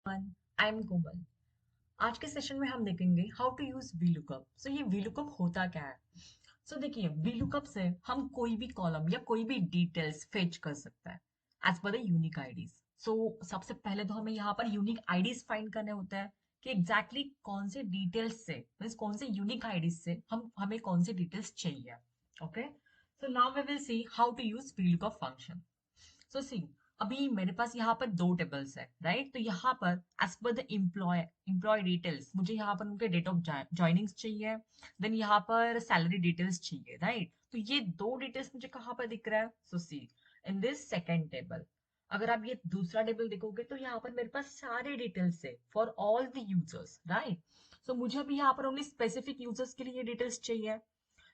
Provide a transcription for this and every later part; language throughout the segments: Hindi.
आई एम कोमल। आज के सेशन में हम देखेंगे हाउ टू यूज VLOOKUP। सो ये VLOOKUP होता क्या है? सो देखिए, VLOOKUP से हम कोई भी कॉलम या कोई भी डिटेल्स फेच कर सकता है as per the unique IDs. सो सबसे पहले तो हमें यहाँ पर यूनिक आईडीज फाइंड करने होते हैं कि एग्जैक्टली कौन से डिटेल्स से, मीन्स कौन से यूनिक आईडीज से हमें कौन से डिटेल्स चाहिए। Okay, so now we will see how to use VLOOKUP function. So see, अभी मेरे पास यहाँ पर दो टेबल्स है, राइट? तो यहाँ पर as per the employ details मुझे यहाँ पर उनके डेट ऑफ ज्वाइनिंग्स चाहिए, देन यहाँ पर सैलरी डिटेल्स चाहिए, राइट? तो ये दो डिटेल्स मुझे कहाँ पर दिख रहा है? So see, in this second table. अगर आप ये दूसरा टेबल देखोगे तो यहाँ पर मेरे पास सारे डिटेल्स है for all the users, right? So मुझे अभी यहाँ पर ओनली स्पेसिफिक यूजर्स के लिए डिटेल्स चाहिए।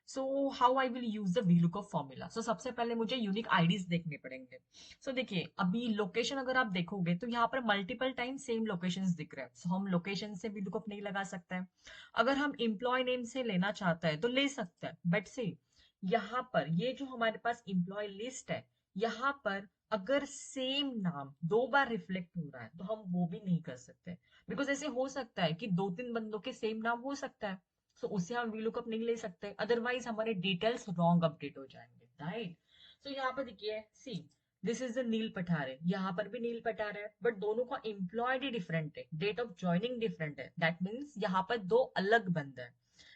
So how I will use the VLOOKUP formula? So सबसे पहले मुझे यूनिक आईडीज देखने पड़ेंगे। सो देखिए, अभी लोकेशन अगर आप देखोगे तो यहाँ पर मल्टीपल टाइम सेम लोकेशंस दिख रहे हैं, सो हम लोकेशन से VLOOKUP नहीं लगा सकते हैं। अगर हम एम्प्लॉय नेम से लेना चाहते हैं तो ले सकते हैं, बट से यहाँ पर ये जो हमारे पास एम्प्लॉय लिस्ट है, यहाँ पर अगर सेम नाम दो बार रिफ्लेक्ट हो रहा है तो हम वो भी नहीं कर सकते, बिकॉज ऐसे हो सकता है कि दो तीन बंदों के सेम नाम हो सकता है। सो उससे हम VLOOKUP नहीं ले सकते, अदरवाइज हमारे डिटेल्स रॉन्ग अपडेट हो जाएंगे, राइट? सो यहाँ पर देखिए, सी, दिस इज द नील पठारे, यहाँ पर भी नील पठारे है, बट दोनों का एम्प्लॉयड डिफरेंट है, डेट ऑफ ज्वाइनिंग डिफरेंट है, दैट मीन्स यहाँ पर दो अलग बंदे हैं।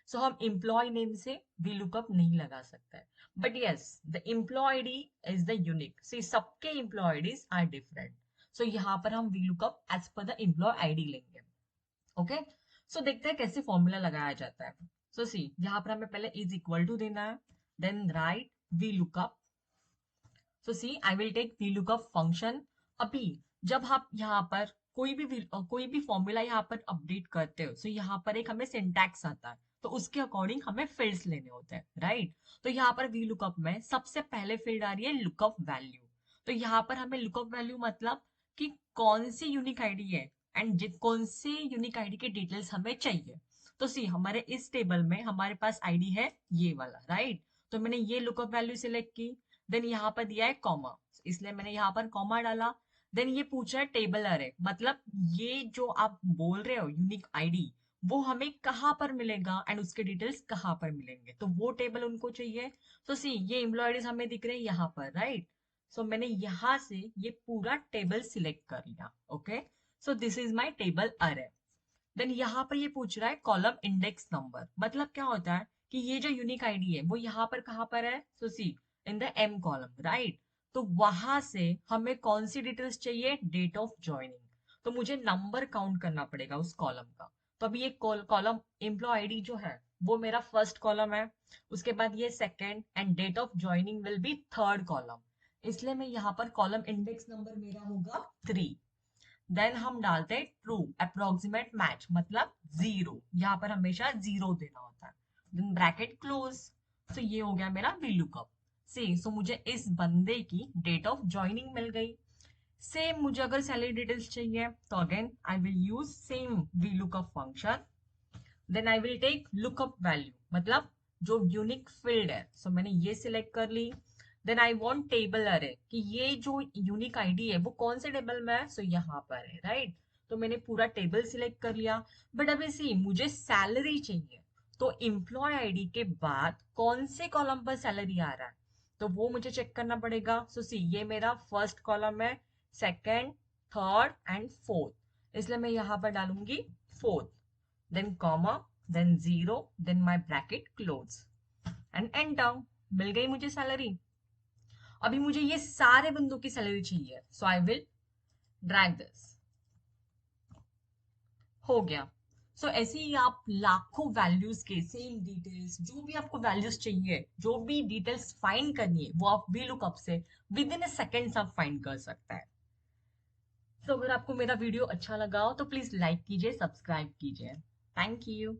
सो हम एम्प्लॉय नेम से VLOOKUP नहीं लगा सकते, but yes, the employ ID is the unique. See, सबके employ IDs are different, so यहाँ पर हम VLOOKUP as per the employ ID लेंगे। ओके, सो देखते हैं कैसे फॉर्मूला लगाया जाता है। सो सी, यहाँ पर हमें पहले इज इक्वल टू देना है, then write VLOOKUP। So see, I will take VLOOKUP function. अभी जब आप यहाँ पर कोई भी फॉर्मूला यहाँ पर अपडेट करते हो, सो यहाँ पर एक हमें सिंटैक्स आता है, तो उसके अकॉर्डिंग हमें फील्ड्स लेने होते हैं, राइट? तो यहाँ पर VLOOKUP में सबसे पहले फील्ड आ रही है लुकअप वैल्यू। तो यहाँ पर हमें लुकअप वैल्यू मतलब कि कौन सी यूनिक आईडी है एंड कौन से यूनिक आईडी के डिटेल्स हमें चाहिए। तो सी, हमारे इस टेबल में हमारे पास आईडी है ये वाला, राइट? तो मैंने ये लुकअप वैल्यू सिलेक्ट की, देन यहाँ पर दिया है कॉमा, इसलिए मैंने यहाँ पर कॉमा डाला। देन ये पूछा है टेबल अरे, मतलब ये जो आप बोल रहे हो यूनिक आईडी, वो हमें कहाँ पर मिलेगा एंड उसके डिटेल्स कहाँ पर मिलेंगे, तो वो टेबल उनको चाहिए। तो सी, ये एम्प्लॉयज हमें दिख रहे हैं यहाँ पर, राइट? सो मैंने यहाँ से ये पूरा टेबल सिलेक्ट कर लिया। Okay, so this is my table अरे। देन यहाँ पर ये पूछ रहा है कॉलम इंडेक्स नंबर, मतलब क्या होता है कि ये जो यूनिक आईडी है वो यहाँ पर कहाँ पर है? So see, in the M column, right? तो वहां से हमें कौन सी डिटेल्स चाहिए? Date of joining. तो मुझे नंबर काउंट करना पड़ेगा उस कॉलम का। तो अभी ये कॉलम एम्प्लॉय आईडी जो है वो मेरा फर्स्ट कॉलम है, उसके बाद ये second, and date of joining will be third column, इसलिए मैं यहाँ पर कॉलम इंडेक्स नंबर मेरा होगा 3। देन हम डालते हैं ट्रू अप्रोक्सीमेट मैच, मतलब जीरो, यहाँ पर हमेशा जीरो देना होता है, देन ब्रैकेट क्लोज। तो ये हो गया मेरा VLOOKUP। सी, सो मुझे इस बंदे की डेट ऑफ ज्वाइनिंग मिल गई। सेम मुझे अगर सैलरी डिटेल्स चाहिए तो again I will use same VLOOKUP function, then I will take lookup value, मतलब जो यूनिक फील्ड है, सो मैंने ये सिलेक्ट कर ली। देन आई वांट टेबल अरे, कि ये जो यूनिक आईडी है वो कौन से टेबल में है? सो यहाँ पर है, राइट? तो मैंने पूरा टेबल सिलेक्ट कर लिया, बट अभी सी, मुझे सैलरी चाहिए, तो एम्प्लॉय आईडी के बाद कौन से कॉलम पर सैलरी आ रहा है, तो वो मुझे चेक करना पड़ेगा। सो सी, ये मेरा फर्स्ट कॉलम है, सेकेंड, थर्ड एंड फोर्थ, इसलिए मैं यहाँ पर डालूंगी fourth, then comma, then zero, then my bracket close and enter। मिल गई मुझे सैलरी। अभी मुझे ये सारे बंदों की सैलरी चाहिए, सो आई विल ड्रैग दिस, हो गया। सो ऐसे ही आप लाखों वैल्यूज के सेम डिटेल्स, जो भी आपको वैल्यूज चाहिए, जो भी डिटेल्स फाइंड करनी है, वो आप VLOOKUP से विद इन ए सेकेंड आप फाइंड कर सकते हैं। तो अगर आपको मेरा वीडियो अच्छा लगा हो तो प्लीज लाइक कीजिए, सब्सक्राइब कीजिए। Thank you.